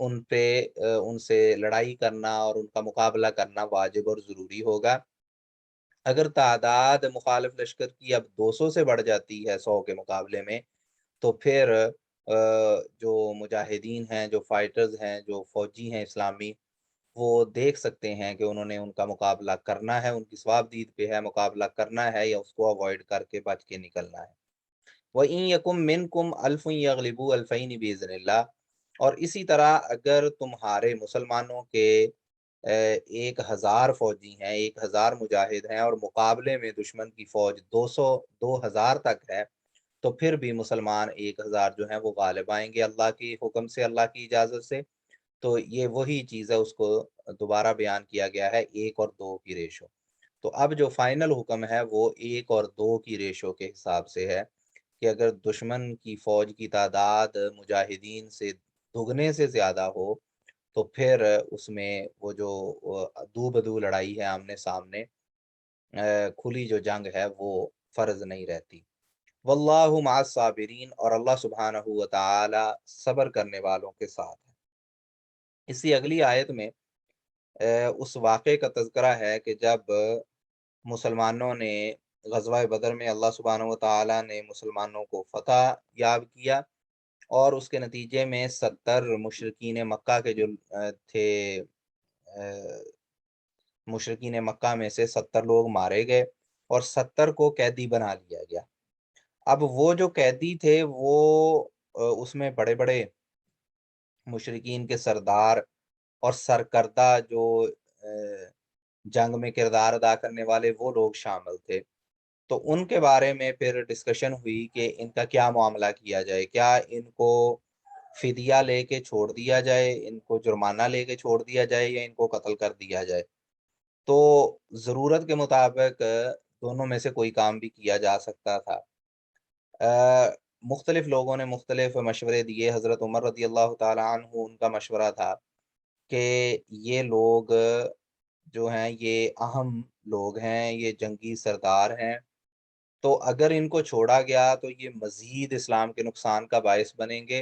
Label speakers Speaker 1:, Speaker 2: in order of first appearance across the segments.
Speaker 1: ان پہ ان سے لڑائی کرنا اور ان کا مقابلہ کرنا واجب اور ضروری ہوگا۔ اگر تعداد مخالف لشکر کی اب 200 سے بڑھ جاتی ہے 100 کے مقابلے میں، تو پھر جو مجاہدین ہیں، جو فائٹرز ہیں، جو فوجی ہیں اسلامی، وہ دیکھ سکتے ہیں کہ انہوں نے ان کا مقابلہ کرنا ہے، ان کی صوابدید پہ ہے، مقابلہ کرنا ہے یا اس کو اوائڈ کر کے بچ کے نکلنا ہے۔ وَإِن يَكُن مِّنكُمْ أَلْفٌ يَغْلِبُوا أَلْفَيْنِ بِإِذْنِ اللَّهِ، اور اسی طرح اگر تمہارے مسلمانوں کے 1000 فوجی ہیں، 1000 مجاہد ہیں اور مقابلے میں دشمن کی فوج 2000 تک ہے، تو پھر بھی مسلمان 1000 جو ہیں وہ غالب آئیں گے اللہ کی حکم سے، اللہ کی اجازت سے۔ تو یہ وہی چیز ہے، اس کو دوبارہ بیان کیا گیا ہے 1 اور 2 کی ریشو۔ تو اب جو فائنل حکم ہے وہ 1 اور 2 کی ریشو کے حساب سے ہے، کہ اگر دشمن کی فوج کی تعداد مجاہدین سے دگنے سے زیادہ ہو، تو پھر اس میں وہ جو دو بدو لڑائی ہے آمنے سامنے، کھلی جو جنگ ہے وہ فرض نہیں رہتی۔ واللہ مع الصابرین، اور اللہ سبحانہ و تعالی صبر کرنے والوں کے ساتھ ہے۔ اسی اگلی آیت میں اس واقعے کا تذکرہ ہے کہ جب مسلمانوں نے غزوہ بدر میں اللہ سبحانہ و تعالی نے مسلمانوں کو فتح یاب کیا، اور اس کے نتیجے میں 70 مشرکین مکہ کے جو تھے، مشرکین مکہ میں سے 70 لوگ مارے گئے اور 70 کو قیدی بنا لیا گیا۔ اب وہ جو قیدی تھے وہ اس میں بڑے بڑے مشرکین کے سردار اور سرکردہ جو جنگ میں کردار ادا کرنے والے وہ لوگ شامل تھے۔ تو ان کے بارے میں پھر ڈسکشن ہوئی کہ ان کا کیا معاملہ کیا جائے، کیا ان کو فدیہ لے کے چھوڑ دیا جائے، ان کو جرمانہ لے کے چھوڑ دیا جائے، یا ان کو قتل کر دیا جائے۔ تو ضرورت کے مطابق دونوں میں سے کوئی کام بھی کیا جا سکتا تھا۔ مختلف لوگوں نے مختلف مشورے دیے۔ حضرت عمر رضی اللہ تعالیٰ عنہ، ان کا مشورہ تھا کہ یہ لوگ جو ہیں یہ اہم لوگ ہیں، یہ جنگی سردار ہیں، تو اگر ان کو چھوڑا گیا تو یہ مزید اسلام کے نقصان کا باعث بنیں گے،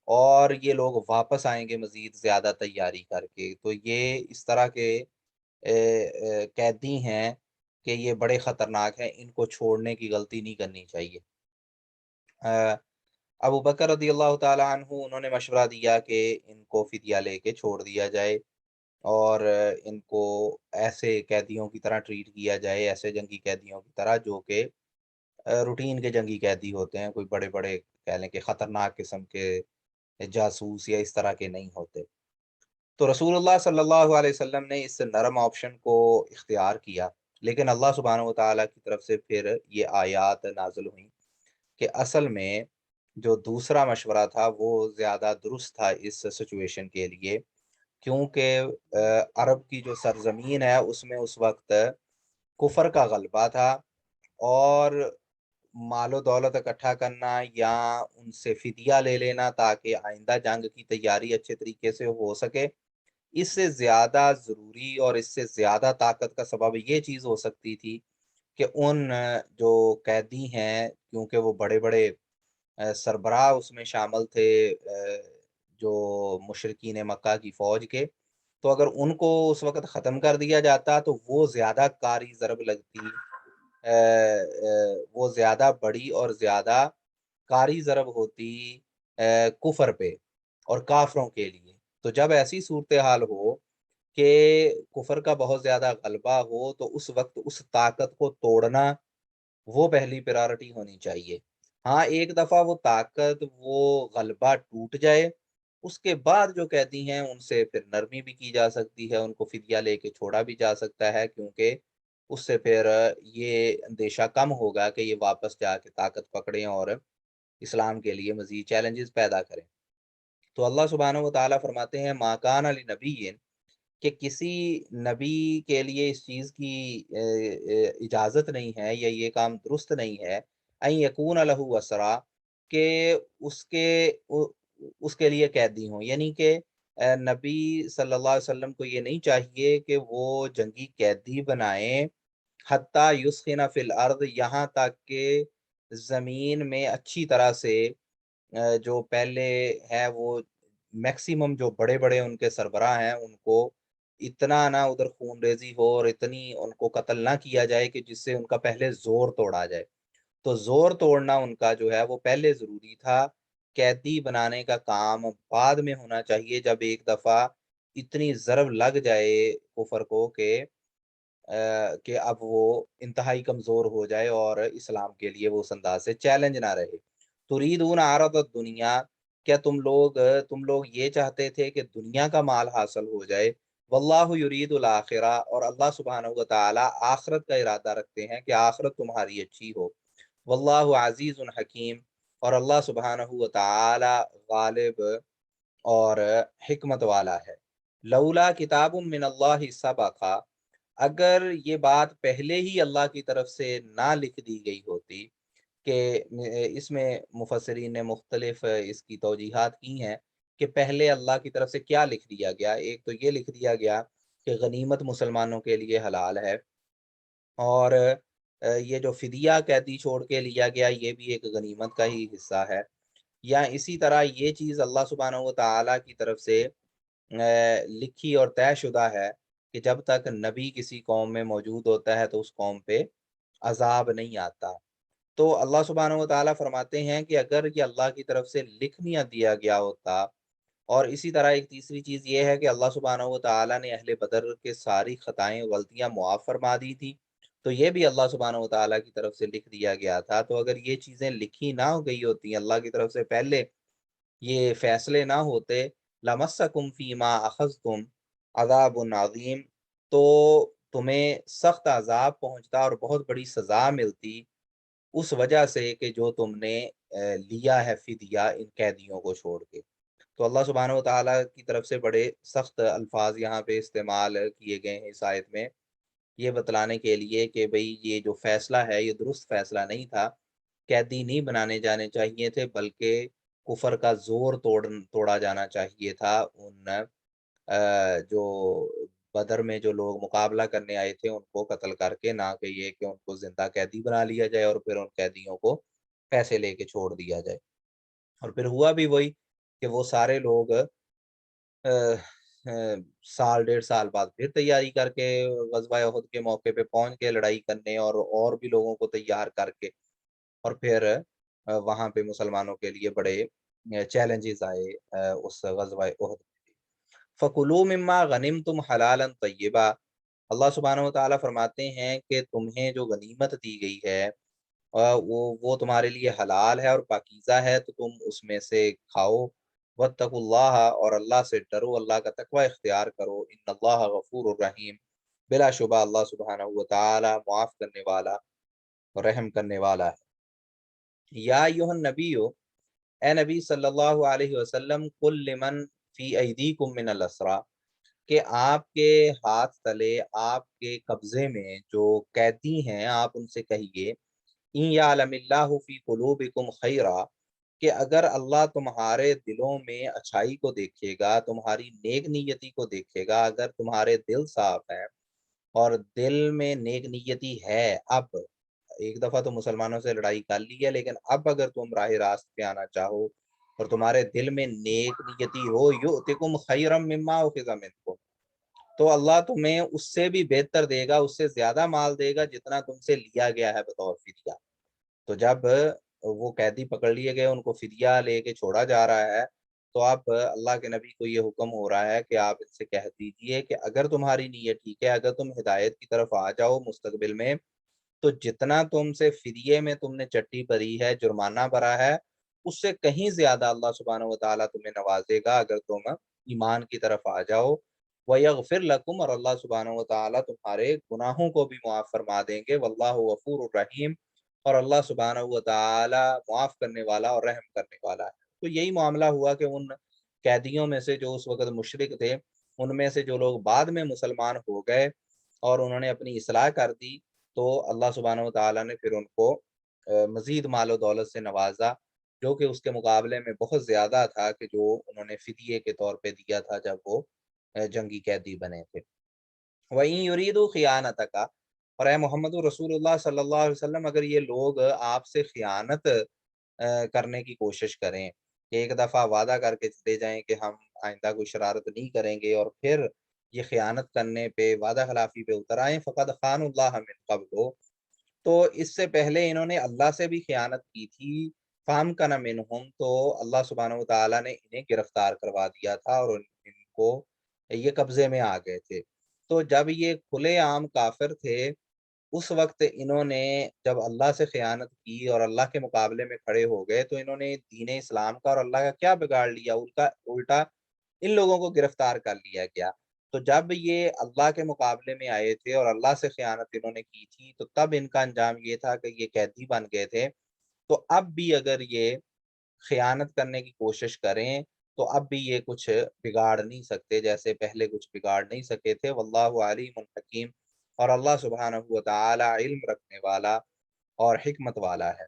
Speaker 1: اور یہ لوگ واپس آئیں گے مزید زیادہ تیاری کر کے۔ تو یہ اس طرح کے قیدی ہیں کہ یہ بڑے خطرناک ہیں، ان کو چھوڑنے کی غلطی نہیں کرنی چاہیے۔ ابو بکر رضی اللہ تعالیٰ عنہ، انہوں نے مشورہ دیا کہ ان کو فدیہ لے کے چھوڑ دیا جائے، اور ان کو ایسے قیدیوں کی طرح ٹریٹ کیا جائے، ایسے جنگی قیدیوں کی طرح جو کہ روٹین کے جنگی قیدی ہوتے ہیں، کوئی بڑے بڑے کہہ لیں کہ خطرناک قسم کے جاسوس یا اس طرح کے نہیں ہوتے۔ تو رسول اللہ صلی اللہ علیہ وسلم نے اس نرم آپشن کو اختیار کیا، لیکن اللہ سبحانہ و تعالیٰ کی طرف سے پھر یہ آیات نازل ہوئیں کہ اصل میں جو دوسرا مشورہ تھا وہ زیادہ درست تھا اس سچویشن کے لیے، کیونکہ عرب کی جو سرزمین ہے اس میں اس وقت کفر کا غلبہ تھا، اور مال و دولت اکٹھا کرنا یا ان سے فدیہ لے لینا تاکہ آئندہ جنگ کی تیاری اچھے طریقے سے ہو سکے، اس سے زیادہ ضروری اور اس سے زیادہ طاقت کا سبب یہ چیز ہو سکتی تھی کہ ان جو قیدی ہیں، کیونکہ وہ بڑے بڑے سربراہ اس میں شامل تھے جو مشرکین مکہ کی فوج کے، تو اگر ان کو اس وقت ختم کر دیا جاتا تو وہ زیادہ کاری ضرب لگتی، وہ زیادہ بڑی اور زیادہ کاری ضرب ہوتی کفر پہ اور کافروں کے لیے۔ تو جب ایسی صورتحال ہو کہ کفر کا بہت زیادہ غلبہ ہو، تو اس وقت اس طاقت کو توڑنا وہ پہلی پرائرٹی ہونی چاہیے۔ ہاں، ایک دفعہ وہ طاقت، وہ غلبہ ٹوٹ جائے، اس کے بعد جو قیدی ہیں ان سے پھر نرمی بھی کی جا سکتی ہے، ان کو فدیہ لے کے چھوڑا بھی جا سکتا ہے، کیونکہ اس سے پھر یہ اندیشہ کم ہوگا کہ یہ واپس جا کے طاقت پکڑیں اور اسلام کے لیے مزید چیلنجز پیدا کریں۔ تو اللہ سبحانہ و تعالیٰ فرماتے ہیں ما کان لنبی، کہ کسی نبی کے لیے اس چیز کی اجازت نہیں ہے یا یہ کام درست نہیں ہے، ان یکون لہ اسرا، کہ اس کے اس کے لیے قیدی ہوں، یعنی کہ نبی صلی اللہ علیہ وسلم کو یہ نہیں چاہیے کہ وہ جنگی قیدی بنائیں حتیٰ یسخن فی الارض، یہاں تک کہ زمین میں اچھی طرح سے جو پہلے ہے وہ میکسیمم جو بڑے بڑے ان کے سربراہ ہیں ان کو اتنا نہ ادھر خون ریزی ہو اور اتنی ان کو قتل نہ کیا جائے کہ جس سے ان کا پہلے زور توڑا جائے. تو زور توڑنا ان کا جو ہے وہ پہلے ضروری تھا. قیدی بنانے کا کام بعد میں ہونا چاہیے جب ایک دفعہ اتنی ضرب لگ جائے کفر کو کہ اب وہ انتہائی کمزور ہو جائے اور اسلام کے لیے وہ اس انداز سے چیلنج نہ رہے. تريدون عرض الدنیا، کیا تم لوگ یہ چاہتے تھے کہ دنیا کا مال حاصل ہو جائے. واللہ یرید الآخرہ، اور اللہ سبحانہ و تعالی آخرت کا ارادہ رکھتے ہیں کہ آخرت تمہاری اچھی ہو. واللہ عزیز حکیم، اور اللہ سبحانہ و تعالی غالب اور حکمت والا ہے. لولا کتاب من اللہ سبق، اگر یہ بات پہلے ہی اللہ کی طرف سے نہ لکھ دی گئی ہوتی، کہ اس میں مفسرین نے مختلف اس کی توجیحات کی ہیں کہ پہلے اللہ کی طرف سے کیا لکھ دیا گیا. ایک تو یہ لکھ دیا گیا کہ غنیمت مسلمانوں کے لیے حلال ہے، اور یہ جو فدیہ قیدی چھوڑ کے لیا گیا یہ بھی ایک غنیمت کا ہی حصہ ہے. یا اسی طرح یہ چیز اللہ سبحانہ و تعالیٰ کی طرف سے لکھی اور طے شدہ ہے کہ جب تک نبی کسی قوم میں موجود ہوتا ہے تو اس قوم پہ عذاب نہیں آتا. تو اللہ سبحانہ و تعالیٰ فرماتے ہیں کہ اگر یہ اللہ کی طرف سے لکھ نہ دیا گیا ہوتا. اور اسی طرح ایک تیسری چیز یہ ہے کہ اللہ سبحانہ و تعالیٰ نے اہل بدر کے ساری خطائیں غلطیاں معاف فرما دی تھی، تو یہ بھی اللہ سبحانہ و تعالیٰ کی طرف سے لکھ دیا گیا تھا. تو اگر یہ چیزیں لکھی نہ ہو گئی ہوتی اللہ کی طرف سے پہلے یہ فیصلے نہ ہوتے، لمسکم فیما اخذتم عذاب عظیم، تو تمہیں سخت عذاب پہنچتا اور بہت بڑی سزا ملتی اس وجہ سے کہ جو تم نے لیا ہے فدیہ ان قیدیوں کو چھوڑ کے. تو اللہ سبحانہ و تعالیٰ کی طرف سے بڑے سخت الفاظ یہاں پہ استعمال کیے گئے ہیں اس آیت میں، یہ بتلانے کے لیے کہ بھئی یہ جو فیصلہ ہے یہ درست فیصلہ نہیں تھا. قیدی نہیں بنانے جانے چاہیے تھے، بلکہ کفر کا زور توڑا جانا چاہیے تھا. ان جو بدر میں جو لوگ مقابلہ کرنے آئے تھے ان کو قتل کر کے، نہ کہ یہ کہ ان کو زندہ قیدی بنا لیا جائے اور پھر ان قیدیوں کو پیسے لے کے چھوڑ دیا جائے. اور پھر ہوا بھی وہی کہ وہ سارے لوگ سال ڈیڑھ سال بعد پھر تیاری کر کے غزوہ احد کے موقع پہ پہنچ کے لڑائی کرنے اور بھی لوگوں کو تیار کر کے، اور پھر وہاں پہ مسلمانوں کے لیے بڑے چیلنجز آئے اس غزوہ احد. فَكُلُوا مِمَّا غَنِمْتُمْ حَلَالًا طَيِّبًا، اللہ سبحانہ و تعالیٰ فرماتے ہیں کہ تمہیں جو غنیمت دی گئی ہے وہ تمہارے لیے حلال ہے اور پاکیزہ ہے، تو تم اس میں سے کھاؤ. وَاتَّقُوا اللَّهَ، اور اللہ سے ڈرو، اللہ کا تقوی اختیار کرو. ان اللہ غفور الرحیم، بلا شبہ اللہ سبحانہ و تعالیٰ معاف کرنے والا اور رحم کرنے والا ہے. یا ایھا النبی، اے نبی صلی اللہ علیہ وسلم، قل لمن فی ایدیکم من الاسریٰ، کہ آپ کے ہاتھ تلے، آپ کے قبضے میں جو قیدی ہیں آپ ان سے کہیے، ان یعلم اللہ فی قلوبکم خیرا، کہ اگر اللہ تمہارے دلوں میں اچھائی کو دیکھے گا، تمہاری نیک نیتی کو دیکھے گا، اگر تمہارے دل صاف ہے اور دل میں نیک نیتی ہے، اب ایک دفعہ تو مسلمانوں سے لڑائی کر لی ہے، لیکن اب اگر تم راہ راست پہ آنا چاہو اور تمہارے دل میں نیک نیتی ہو، یؤتکم خیرا مما اخذ منکم، تو اللہ تمہیں اس سے بھی بہتر دے گا، اس سے زیادہ مال دے گا جتنا تم سے لیا گیا ہے بطور فدیہ. تو جب وہ قیدی پکڑ لیے گئے، ان کو فدیہ لے کے چھوڑا جا رہا ہے، تو اب اللہ کے نبی کو یہ حکم ہو رہا ہے کہ آپ ان سے کہہ دیجئے کہ اگر تمہاری نیت ٹھیک ہے، اگر تم ہدایت کی طرف آ جاؤ مستقبل میں، تو جتنا تم سے فدیے میں تم نے چٹی بری ہے، جرمانہ بھرا ہے، اس سے کہیں زیادہ اللہ سبحانہ و تعالیٰ تمہیں نوازے گا اگر تم ایمان کی طرف آ جاؤ. وَيَغْفِرْ لَكُمْ، اور اللہ سبحانہ و تعالیٰ تمہارے گناہوں کو بھی معاف فرما دیں گے. وَاللَّهُ غَفُورٌ رَحِيمٌ، اور اللہ سبحانہ و تعالیٰ معاف کرنے والا اور رحم کرنے والا ہے. تو یہی معاملہ ہوا کہ ان قیدیوں میں سے جو اس وقت مشرک تھے، ان میں سے جو لوگ بعد میں مسلمان ہو گئے اور انہوں نے اپنی اصلاح کر دی، تو اللہ سبحانہ و تعالیٰ نے پھر ان کو مزید مال و دولت سے نوازا، جو کہ اس کے مقابلے میں بہت زیادہ تھا کہ جو انہوں نے فدیے کے طور پہ دیا تھا جب وہ جنگی قیدی بنے تھے. وَإِن يُرِيدُوا خِيَانَتَكَ، اور اے محمد رسول اللہ صلی اللہ علیہ وسلم، اگر یہ لوگ آپ سے خیانت کرنے کی کوشش کریں، کہ ایک دفعہ وعدہ کر کے چلے جائیں کہ ہم آئندہ کوئی شرارت نہیں کریں گے اور پھر یہ خیانت کرنے پہ، وعدہ خلافی پہ اتر آئیں، فقد خان اللہ من قبل، تو اس سے پہلے انہوں نے اللہ سے بھی خیانت کی تھی، فام کا نہ منہم، تو اللہ سبحانہ و تعالیٰ نے انہیں گرفتار کروا دیا تھا اور ان کو یہ قبضے میں آ گئے تھے۔ تو جب یہ کھلے عام کافر تھے، اس وقت انہوں نے جب اللہ سے خیانت کی اور اللہ کے مقابلے میں کھڑے ہو گئے، تو انہوں نے دین اسلام کا اور اللہ کا کیا بگاڑ لیا، الٹا ان لوگوں کو گرفتار کر لیا گیا۔ تو جب یہ اللہ کے مقابلے میں آئے تھے اور اللہ سے خیانت انہوں نے کی تھی، تو تب ان کا انجام یہ تھا کہ یہ قیدی بن گئے تھے۔ تو اب بھی اگر یہ خیانت کرنے کی کوشش کریں تو اب بھی یہ کچھ بگاڑ نہیں سکتے، جیسے پہلے کچھ بگاڑ نہیں سکے تھے۔ واللہ علیم حکیم، اور اللہ سبحانہ و تعالی علم رکھنے والا اور حکمت والا ہے۔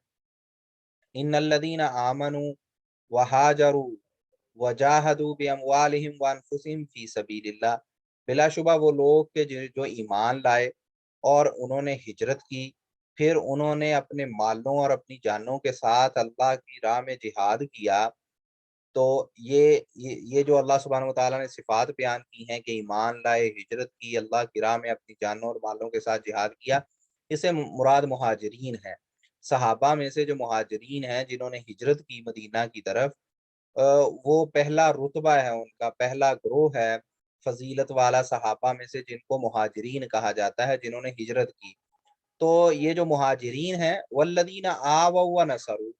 Speaker 1: ان الذین آمنوا وہاجروا وجاہدوا باموالہم وانفسہم فی سبیل اللہ، بلا شبہ وہ لوگ کہ جو ایمان لائے اور انہوں نے ہجرت کی، پھر انہوں نے اپنے مالوں اور اپنی جانوں کے ساتھ اللہ کی راہ میں جہاد کیا، تو یہ جو اللہ سبحانہ و تعالیٰ نے صفات بیان کی ہیں کہ ایمان لائے، ہجرت کی، اللہ کی راہ میں اپنی جانوں اور مالوں کے ساتھ جہاد کیا، اس سے مراد مہاجرین ہے۔ صحابہ میں سے جو مہاجرین ہیں جنہوں نے ہجرت کی مدینہ کی طرف، وہ پہلا رتبہ ہے، ان کا پہلا گروہ ہے فضیلت والا صحابہ میں سے، جن کو مہاجرین کہا جاتا ہے، جنہوں نے ہجرت کی۔ تو یہ جو مہاجرین ہیں، والذین آووا ونصروا،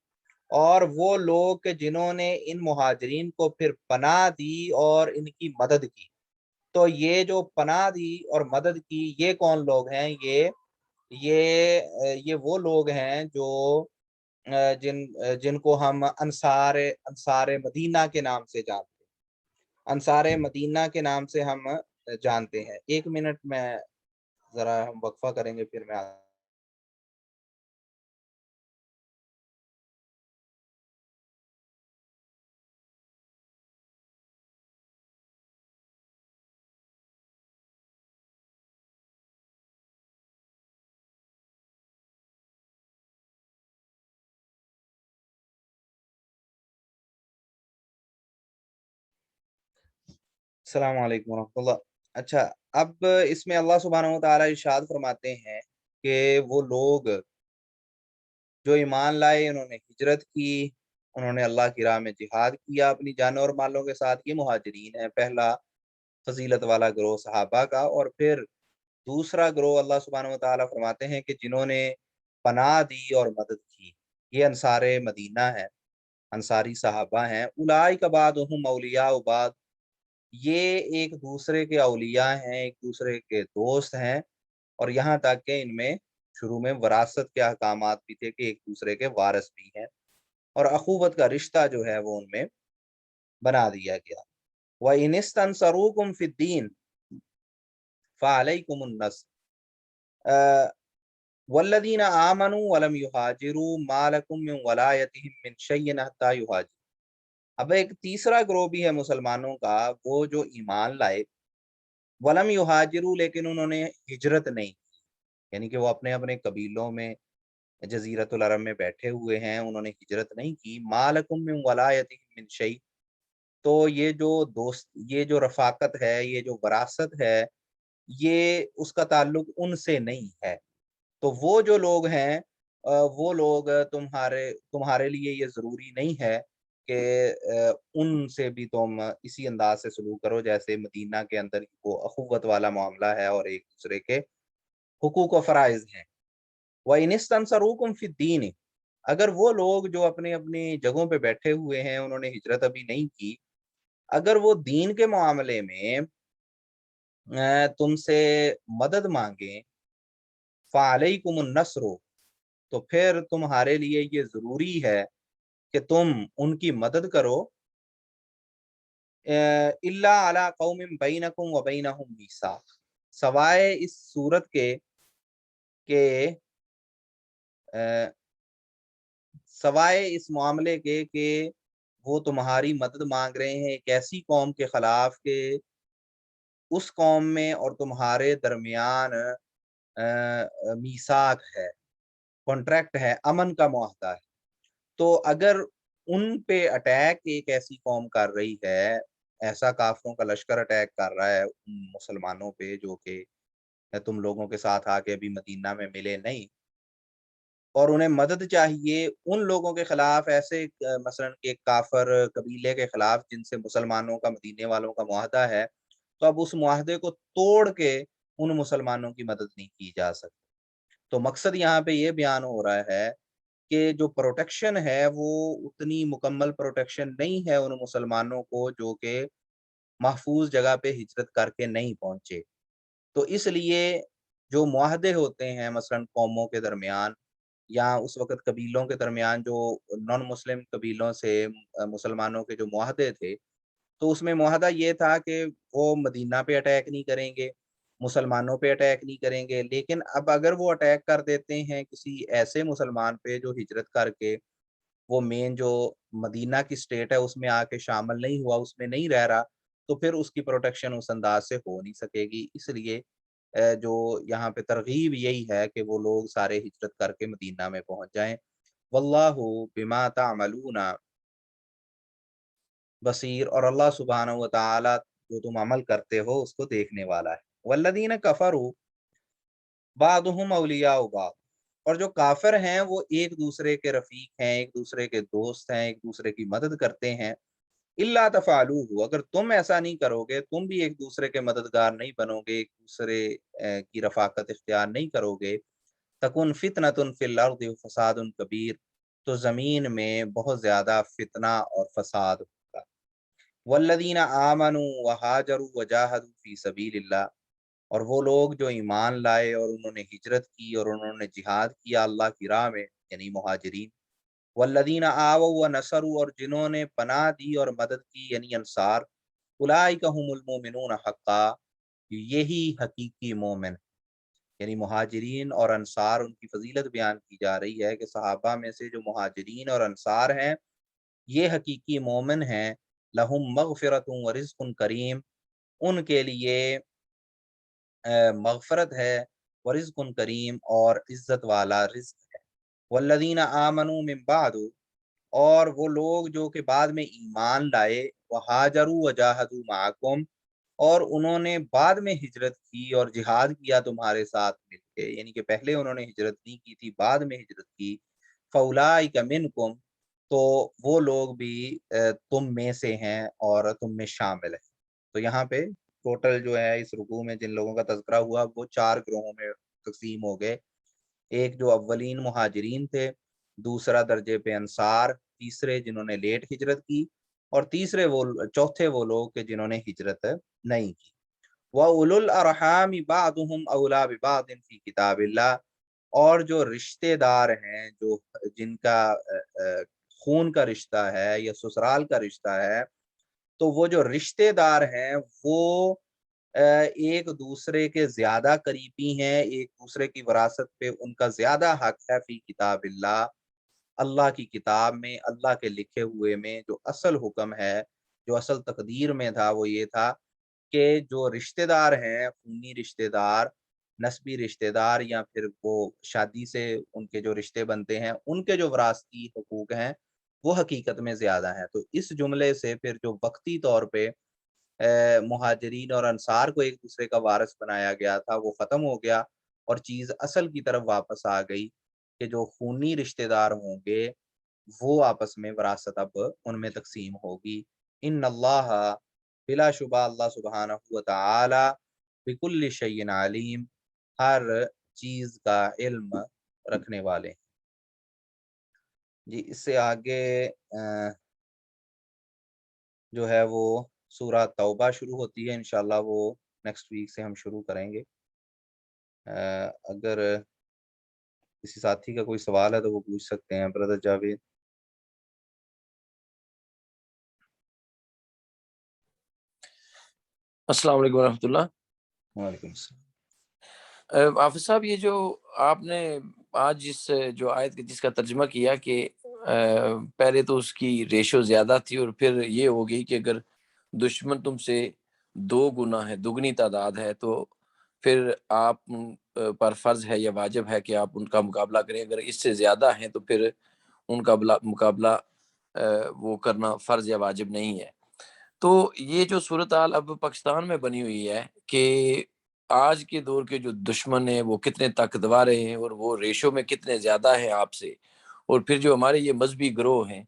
Speaker 1: اور وہ لوگ کہ جنہوں نے ان مہاجرین کو پھر پناہ دی اور ان کی مدد کی۔ تو یہ جو پناہ دی اور مدد کی، یہ کون لوگ ہیں؟ یہ وہ لوگ ہیں جو جن کو ہم انصار مدینہ کے نام سے جانتے ہیں، انصار مدینہ کے نام سے ہم جانتے ہیں۔ 1 منٹ میں ذرا ہم وقفہ کریں گے، پھر میں السلام علیکم ورحمۃ اللہ۔ اچھا، اب اس میں اللہ سبحانہ و تعالیٰ ارشاد فرماتے ہیں کہ وہ لوگ جو ایمان لائے، انہوں نے ہجرت کی، انہوں نے اللہ کی راہ میں جہاد کیا اپنی جانوں اور مالوں کے ساتھ، یہ مہاجرین ہیں، پہلا فضیلت والا گروہ صحابہ کا۔ اور پھر دوسرا گروہ اللہ سبحانہ و تعالیٰ فرماتے ہیں کہ جنہوں نے پناہ دی اور مدد کی، یہ انصار مدینہ ہے، انصاری صحابہ ہیں۔ اولئک بعضهم اولیاء بعض، یہ ایک دوسرے کے اولیاء ہیں، ایک دوسرے کے دوست ہیں، اور یہاں تک کہ ان میں شروع میں وراثت کے احکامات بھی تھے کہ ایک دوسرے کے وارث بھی ہیں، اور اخوت کا رشتہ جو ہے وہ ان میں بنا دیا گیا۔ وَإِنِ اسْتَنْصَرُوكُمْ فِي الدِّينِ فَعَلَيْكُمُ النَّصْرُ وَالَّذِينَ آمَنُوا وَلَمْ يُهَاجِرُوا مَا لَكُم مِّن وَلَایَتِهِم مِّن شَيْءٍ حَتَّىٰ يُهَاجِرُوا۔ اب ایک تیسرا گروہ بھی ہے مسلمانوں کا، وہ جو ایمان لائے، ولم یہاجروا، لیکن انہوں نے ہجرت نہیں کی، یعنی کہ وہ اپنے اپنے قبیلوں میں جزیرۃ العرب میں بیٹھے ہوئے ہیں، انہوں نے ہجرت نہیں کی۔ ما لکم من ولایتہم من شیء، تو یہ جو دوست، یہ جو رفاقت ہے، یہ جو وراثت ہے، یہ اس کا تعلق ان سے نہیں ہے۔ تو وہ جو لوگ ہیں، وہ لوگ تمہارے لیے یہ ضروری نہیں ہے کہ ان سے بھی تم اسی انداز سے سلوک کرو جیسے مدینہ کے اندر وہ اخوت والا معاملہ ہے اور ایک دوسرے کے حقوق و فرائض ہیں۔ وَإِنِ اسْتَنْصَرُوكُمْ فِي الدِّينِ، اگر وہ لوگ جو اپنی اپنی جگہوں پہ بیٹھے ہوئے ہیں، انہوں نے ہجرت ابھی نہیں کی، اگر وہ دین کے معاملے میں تم سے مدد مانگیں، فَعَلَيْكُمُ النَّصْرُ، تو پھر تمہارے لیے یہ ضروری ہے کہ تم ان کی مدد کرو، الا علی قوم بینکم و بینہم میثاق، سوائے اس صورت کے کہ سوائے اس معاملے کے کہ وہ تمہاری مدد مانگ رہے ہیں ایک ایسی قوم کے خلاف کہ اس قوم میں اور تمہارے درمیان میثاق ہے، کانٹریکٹ ہے، امن کا معاہدہ ہے۔ تو اگر ان پہ اٹیک ایک ایسی قوم کر رہی ہے، ایسا کافروں کا لشکر اٹیک کر رہا ہے ان مسلمانوں پہ جو کہ تم لوگوں کے ساتھ آ کے ابھی مدینہ میں ملے نہیں، اور انہیں مدد چاہیے ان لوگوں کے خلاف، ایسے مثلا کہ ایک کافر قبیلے کے خلاف جن سے مسلمانوں کا، مدینے والوں کا معاہدہ ہے، تو اب اس معاہدے کو توڑ کے ان مسلمانوں کی مدد نہیں کی جا سکتی۔ تو مقصد یہاں پہ یہ بیان ہو رہا ہے کہ جو پروٹیکشن ہے وہ اتنی مکمل پروٹیکشن نہیں ہے ان مسلمانوں کو جو کہ محفوظ جگہ پہ ہجرت کر کے نہیں پہنچے۔ تو اس لیے جو معاہدے ہوتے ہیں مثلا قوموں کے درمیان یا اس وقت قبیلوں کے درمیان، جو نان مسلم قبیلوں سے مسلمانوں کے جو معاہدے تھے، تو اس میں معاہدہ یہ تھا کہ وہ مدینہ پہ اٹیک نہیں کریں گے، مسلمانوں پہ اٹیک نہیں کریں گے، لیکن اب اگر وہ اٹیک کر دیتے ہیں کسی ایسے مسلمان پہ جو ہجرت کر کے وہ مین جو مدینہ کی سٹیٹ ہے اس میں آ کے شامل نہیں ہوا، اس میں نہیں رہ رہا، تو پھر اس کی پروٹیکشن اس انداز سے ہو نہیں سکے گی۔ اس لیے جو یہاں پہ ترغیب یہی ہے کہ وہ لوگ سارے ہجرت کر کے مدینہ میں پہنچ جائیں۔ واللہ بما تعملون بصیر، اور اللہ سبحانہ و تعالی جو تم عمل کرتے ہو اس کو دیکھنے والا ہے۔ والذین کفروا بعضهم اولیاء بعض، اور جو کافر ہیں وہ ایک دوسرے کے رفیق ہیں، ایک دوسرے کے دوست ہیں، ایک دوسرے کی مدد کرتے ہیں۔ الا تفعلوہ، اگر تم ایسا نہیں کرو گے، تم بھی ایک دوسرے کے مددگار نہیں بنو گے، ایک دوسرے کی رفاقت اختیار نہیں کرو گے، تکن فتنۃ فی الارض فساد کبیر، تو زمین میں بہت زیادہ فتنہ اور فساد ہوگا۔ والذین آمنوا وہاجروا وجاہدوا فی سبیل اللہ، اور وہ لوگ جو ایمان لائے اور انہوں نے ہجرت کی اور انہوں نے جہاد کیا اللہ کی راہ میں، یعنی مہاجرین۔ والذین آووا ونصروا، اور جنہوں نے پناہ دی اور مدد کی یعنی انصار۔ اولئک هم المؤمنون حقا، یہی حقیقی مومن، یعنی مہاجرین اور انصار، ان کی فضیلت بیان کی جا رہی ہے کہ صحابہ میں سے جو مہاجرین اور انصار ہیں یہ حقیقی مومن ہیں۔ لہم مغفرۃ ورزق کریم، ان کے لیے مغفرت ہے، ورزق کریم، اور عزت والا رزق ہے۔ والذین آمنوا من بعد، اور وہ لوگ جو کہ بعد میں ایمان لائے، وہاجروا وجاہدوا معکم، اور انہوں نے بعد میں ہجرت کی اور جہاد کیا تمہارے ساتھ مل کے، یعنی کہ پہلے انہوں نے ہجرت نہیں کی تھی، بعد میں ہجرت کی، فاولئک منکم، تو وہ لوگ بھی تم میں سے ہیں اور تم میں شامل ہیں۔ تو یہاں پہ ٹوٹل جو ہے اس رکوع میں جن لوگوں کا تذکرہ ہوا وہ 4 گروہوں میں تقسیم ہو گئے۔ ایک جو اولین مہاجرین تھے، دوسرا درجے پہ انصار، تیسرے جنہوں نے لیٹ ہجرت کی، اور چوتھے وہ لوگ کہ جنہوں نے ہجرت نہیں کی۔ وَأُولُو الْأَرْحَامِ بَعْضُهُمْ أَوْلَىٰ بِبَعْضٍ فِي کتاب اللہ، اور جو رشتے دار ہیں، جن کا خون کا رشتہ ہے یا سسرال کا رشتہ ہے، تو وہ جو رشتے دار ہیں وہ ایک دوسرے کے زیادہ قریبی ہیں، ایک دوسرے کی وراثت پہ ان کا زیادہ حق ہے فی کتاب اللہ، اللہ کی کتاب میں، اللہ کے لکھے ہوئے میں۔ جو اصل حکم ہے، جو اصل تقدیر میں تھا وہ یہ تھا کہ جو رشتے دار ہیں، خونی رشتے دار، نسبی رشتے دار، یا پھر وہ شادی سے ان کے جو رشتے بنتے ہیں، ان کے جو وراثتی حقوق ہیں وہ حقیقت میں زیادہ ہیں۔ تو اس جملے سے پھر جو وقتی طور پہ مہاجرین اور انصار کو ایک دوسرے کا وارث بنایا گیا تھا وہ ختم ہو گیا، اور چیز اصل کی طرف واپس آ گئی کہ جو خونی رشتے دار ہوں گے وہ آپس میں وراثت اب ان میں تقسیم ہوگی۔ ان اللہ، بلا شبہ اللہ سبحانہ و تعالی، بکل شیء علیم، ہر چیز کا علم رکھنے والے ہیں۔ جی اس سے آگے جو ہے وہ سورہ توبہ شروع ہوتی ہے، انشاءاللہ وہ نیکسٹ ویک سے ہم شروع کریں گے۔ اگر کسی ساتھی کا کوئی سوال ہے تو وہ پوچھ سکتے ہیں، بردر جاوید۔
Speaker 2: السلام علیکم ورحمۃ اللہ۔
Speaker 1: وعلیکم السلام۔
Speaker 2: حافظ صاحب، یہ جو آپ نے آج جو آیت جس کا ترجمہ کیا کہ پہلے تو اس کی ریشو زیادہ تھی اور پھر یہ ہو گئی کہ اگر دشمن تم سے 2 گنا ہے، دگنی تعداد ہے، تو پھر آپ پر فرض ہے یا واجب ہے کہ آپ ان کا مقابلہ کریں، اگر اس سے زیادہ ہیں تو پھر ان کا مقابلہ وہ کرنا فرض یا واجب نہیں ہے۔ تو یہ جو صورتحال اب پاکستان میں بنی ہوئی ہے کہ آج کے دور کے جو دشمن ہیں وہ کتنے طاقتور ہیں اور وہ ریشو میں کتنے زیادہ ہیں آپ سے، اور پھر جو ہمارے یہ مذہبی گروہ ہیں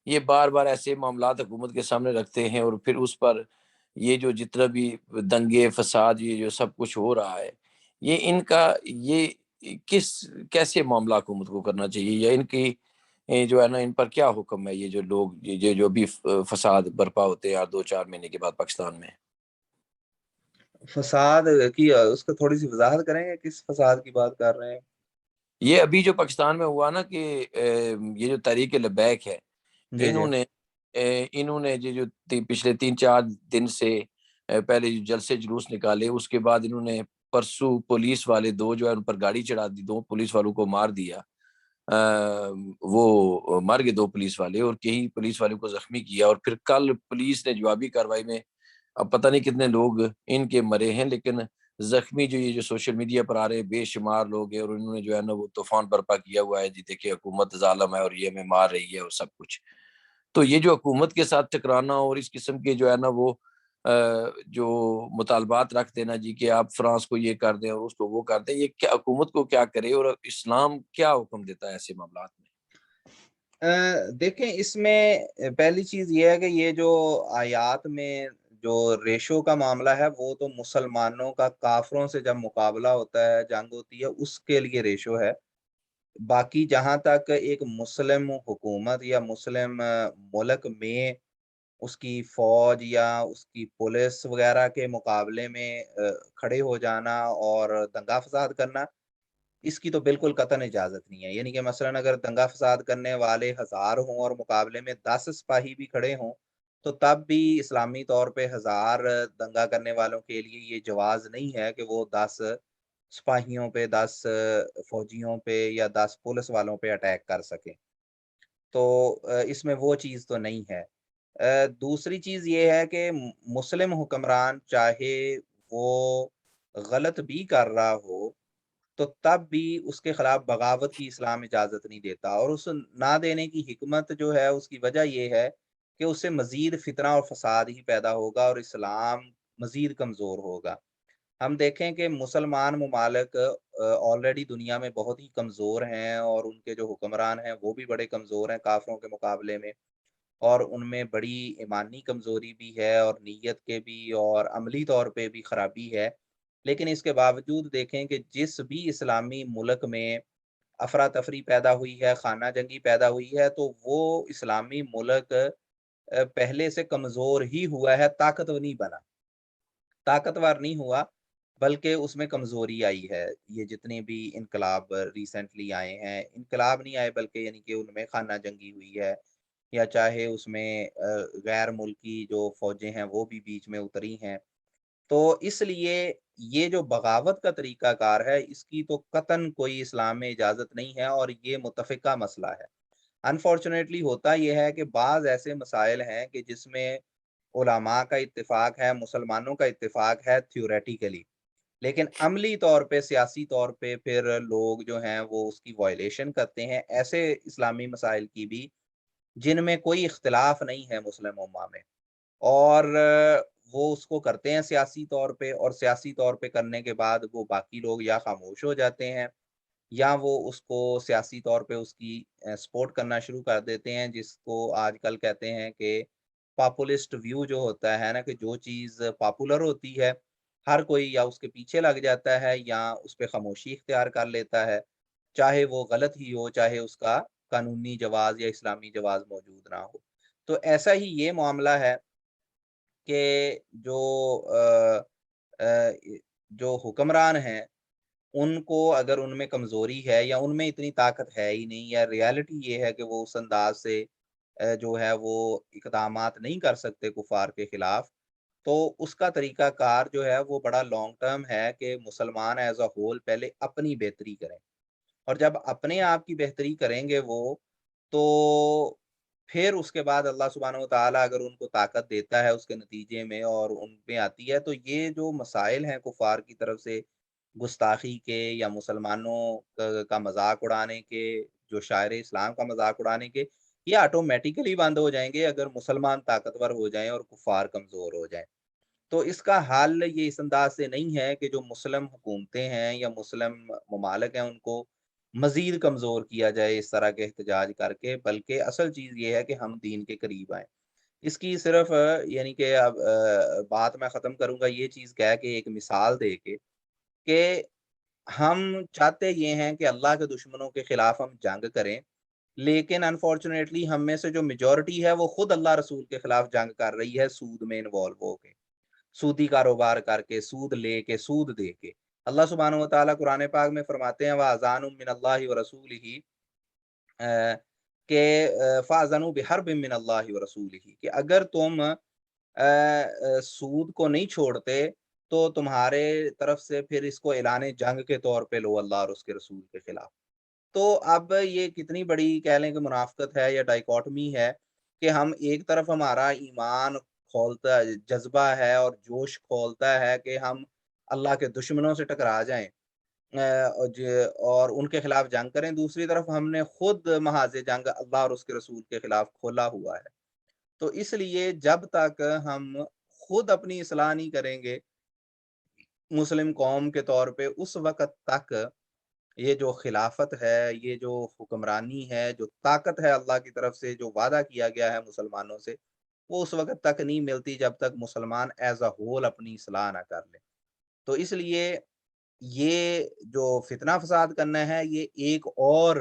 Speaker 2: یہ بار بار ایسے معاملات حکومت کے سامنے رکھتے ہیں، اور پھر اس پر یہ جو جتنا بھی دنگے فساد یہ جو سب کچھ ہو رہا ہے، یہ ان کا یہ کس کیسے معاملہ حکومت کو کرنا چاہیے، یا ان کی جو ہے نا ان پر کیا حکم ہے، یہ جو لوگ یہ جو بھی فساد برپا ہوتے ہیں ہر 2-4 مہینے کے بعد پاکستان میں؟
Speaker 1: فساد کی اس کا تھوڑی سی وضاحت کریں گے، کس فساد کی بات کر رہے ہیں؟
Speaker 2: یہ ابھی جو پاکستان میں ہوا نا کہ یہ جو تحریک لبیک ہے،
Speaker 1: جی جی
Speaker 2: انہوں نے یہ جو پچھلے 3-4 دن سے پہلے جو جلسے جلوس نکالے، اس کے بعد انہوں نے پرسوں پولیس والے 2 جو ہے ان پر گاڑی چڑھا دی، 2 پولیس والوں کو مار دیا، وہ مر گئے 2 پولیس والے، اور کئی پولیس والوں کو زخمی کیا، اور پھر کل پولیس نے جوابی کارروائی میں اب پتہ نہیں کتنے لوگ ان کے مرے ہیں، لیکن زخمی جو یہ جو سوشل میڈیا پر آ رہے بے شمار لوگ ہیں، اور انہوں نے جو ہے نا وہ طوفان برپا کیا ہوا ہے، جی دیکھیں حکومت ظالم ہے اور یہ ہمیں مار رہی ہے اور سب کچھ۔ تو یہ جو حکومت کے ساتھ ٹکرانا اور اس قسم کے جو ہے نا وہ جو مطالبات رکھ دینا جی کہ آپ فرانس کو یہ کر دیں اور اس کو وہ کر دیں، یہ کیا حکومت کو کیا کرے، اور اسلام کیا حکم دیتا ہے ایسے معاملات میں؟
Speaker 1: دیکھیں، اس میں پہلی چیز یہ ہے کہ یہ جو آیات میں جو ریشو کا معاملہ ہے وہ تو مسلمانوں کا کافروں سے جب مقابلہ ہوتا ہے، جنگ ہوتی ہے، اس کے لیے ریشو ہے۔ باقی جہاں تک ایک مسلم حکومت یا مسلم ملک میں اس کی فوج یا اس کی پولیس وغیرہ کے مقابلے میں کھڑے ہو جانا اور دنگا فساد کرنا، اس کی تو بالکل قطعاً اجازت نہیں ہے۔ یعنی کہ مثلاً اگر دنگا فساد کرنے والے 1000 ہوں اور مقابلے میں 10 سپاہی بھی کھڑے ہوں، تو تب بھی اسلامی طور پہ 1000 دنگا کرنے والوں کے لیے یہ جواز نہیں ہے کہ وہ 10 سپاہیوں پہ، 10 فوجیوں پہ یا 10 پولیس والوں پہ اٹیک کر سکیں۔ تو اس میں وہ چیز تو نہیں ہے۔ دوسری چیز یہ ہے کہ مسلم حکمران چاہے وہ غلط بھی کر رہا ہو، تو تب بھی اس کے خلاف بغاوت کی اسلام اجازت نہیں دیتا، اور اس نہ دینے کی حکمت جو ہے اس کی وجہ یہ ہے کہ اس سے مزید فتنہ اور فساد ہی پیدا ہوگا اور اسلام مزید کمزور ہوگا۔ ہم دیکھیں کہ مسلمان ممالک آلریڈی دنیا میں بہت ہی کمزور ہیں، اور ان کے جو حکمران ہیں وہ بھی بڑے کمزور ہیں کافروں کے مقابلے میں، اور ان میں بڑی ایمانی کمزوری بھی ہے اور نیت کے بھی اور عملی طور پہ بھی خرابی ہے۔ لیکن اس کے باوجود دیکھیں کہ جس بھی اسلامی ملک میں افراتفری پیدا ہوئی ہے، خانہ جنگی پیدا ہوئی ہے، تو وہ اسلامی ملک پہلے سے کمزور ہی ہوا ہے، طاقتور نہیں بنا، طاقتور نہیں ہوا، بلکہ اس میں کمزوری آئی ہے۔ یہ جتنے بھی انقلاب ریسنٹلی آئے ہیں، انقلاب نہیں آئے بلکہ یعنی کہ ان میں خانہ جنگی ہوئی ہے، یا چاہے اس میں غیر ملکی جو فوجیں ہیں وہ بھی بیچ میں اتری ہیں۔ تو اس لیے یہ جو بغاوت کا طریقہ کار ہے، اس کی تو قطعاً کوئی اسلام میں اجازت نہیں ہے، اور یہ متفقہ مسئلہ ہے۔ انفارچونیٹلی ہوتا یہ ہے کہ بعض ایسے مسائل ہیں کہ جس میں علماء کا اتفاق ہے، مسلمانوں کا اتفاق ہے تھیوریٹیکلی، لیکن عملی طور پہ، سیاسی طور پہ پھر لوگ جو ہیں وہ اس کی وائلیشن کرتے ہیں، ایسے اسلامی مسائل کی بھی جن میں کوئی اختلاف نہیں ہے مسلم امہ میں، اور وہ اس کو کرتے ہیں سیاسی طور پہ، اور سیاسی طور پہ کرنے کے بعد وہ باقی لوگ یا خاموش ہو جاتے ہیں، یا وہ اس کو سیاسی طور پہ اس کی سپورٹ کرنا شروع کر دیتے ہیں، جس کو آج کل کہتے ہیں کہ پاپولسٹ ویو جو ہوتا ہے نا، کہ جو چیز پاپولر ہوتی ہے ہر کوئی یا اس کے پیچھے لگ جاتا ہے یا اس پہ خاموشی اختیار کر لیتا ہے، چاہے وہ غلط ہی ہو، چاہے اس کا قانونی جواز یا اسلامی جواز موجود نہ ہو۔ تو ایسا ہی یہ معاملہ ہے کہ جو آ، آ، جو حکمران ہیں، ان کو اگر ان میں کمزوری ہے یا ان میں اتنی طاقت ہے ہی نہیں، یا ریالٹی یہ ہے کہ وہ اس انداز سے جو ہے وہ اقدامات نہیں کر سکتے کفار کے خلاف، تو اس کا طریقہ کار جو ہے وہ بڑا لانگ ٹرم ہے کہ مسلمان ایز اے ہول پہلے اپنی بہتری کریں، اور جب اپنے آپ کی بہتری کریں گے وہ، تو پھر اس کے بعد اللہ سبحانہ و تعالیٰ اگر ان کو طاقت دیتا ہے اس کے نتیجے میں اور ان پہ آتی ہے، تو یہ جو مسائل ہیں کفار کی طرف سے گستاخی کے یا مسلمانوں کا مذاق اڑانے کے، جو شاعر اسلام کا مذاق اڑانے کے، یہ آٹومیٹیکلی بند ہو جائیں گے اگر مسلمان طاقتور ہو جائیں اور کفار کمزور ہو جائیں۔ تو اس کا حل یہ اس انداز سے نہیں ہے کہ جو مسلم حکومتیں ہیں یا مسلم ممالک ہیں ان کو مزید کمزور کیا جائے اس طرح کے احتجاج کر کے، بلکہ اصل چیز یہ ہے کہ ہم دین کے قریب آئیں۔ اس کی صرف یعنی کہ اب بات میں ختم کروں گا یہ چیز کہہ کے ایک مثال دے کے کہ ہم چاہتے یہ ہیں کہ اللہ کے دشمنوں کے خلاف ہم جنگ کریں، لیکن انفارچونیٹلی ہم میں سے جو میجورٹی ہے وہ خود اللہ رسول کے خلاف جنگ کر رہی ہے سود میں انوالو ہو کے، سودی کاروبار کر کے، سود لے کے، سود دے کے۔ اللہ سبحانہ و تعالیٰ قرآن پاک میں فرماتے ہیں وَأَذَانٌ مِّنَ اللَّهِ وَرَسُولِهِ کہ فَأَذَنُوا بِحَرْبٍ مِّنَ اللَّهِ وَرَسُولِهِ کہ اگر تم سود کو نہیں چھوڑتے تو تمہارے طرف سے پھر اس کو اعلان جنگ کے طور پہ لو اللہ اور اس کے رسول کے خلاف۔ تو اب یہ کتنی بڑی کہہ لیں کہ منافقت ہے یا ڈائیکاٹمی ہے کہ ہم ایک طرف ہمارا ایمان کھولتا جذبہ ہے اور جوش کھولتا ہے کہ ہم اللہ کے دشمنوں سے ٹکرا جائیں اور ان کے خلاف جنگ کریں، دوسری طرف ہم نے خود محاذ جنگ اللہ اور اس کے رسول کے خلاف کھولا ہوا ہے۔ تو اس لیے جب تک ہم خود اپنی اصلاح نہیں کریں گے مسلم قوم کے طور پہ، اس وقت تک یہ جو خلافت ہے، یہ جو حکمرانی ہے، جو طاقت ہے اللہ کی طرف سے جو وعدہ کیا گیا ہے مسلمانوں سے، وہ اس وقت تک نہیں ملتی جب تک مسلمان ایز اے ہول اپنی اصلاح نہ کر لیں۔ تو اس لیے یہ جو فتنہ فساد کرنا ہے یہ ایک اور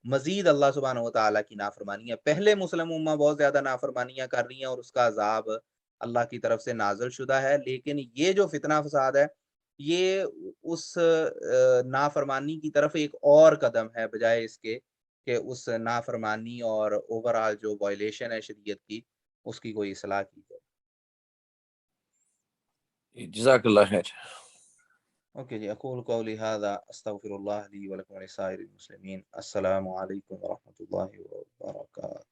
Speaker 1: مزید اللہ سبحانہ و تعالیٰ کی نافرمانی ہے۔ پہلے مسلم امہ بہت زیادہ نافرمانیاں کر رہی ہیں اور اس کا عذاب اللہ کی طرف سے نازل شدہ ہے، لیکن یہ جو فتنہ فساد ہے یہ اس نافرمانی کی طرف ایک اور قدم ہے بجائے اس کے کہ اس نافرمانی اور اوورآل جو وائلیشن ہے شریعت کی اس کی کوئی اصلاح کی جائے۔
Speaker 2: جزاک اللہ خیر۔
Speaker 1: اوکے جی، اقول قولی ھذا استغفر اللہ لی ولکم ولسائر المسلمین۔ السلام علیکم ورحمۃ اللہ وبرکاتہ۔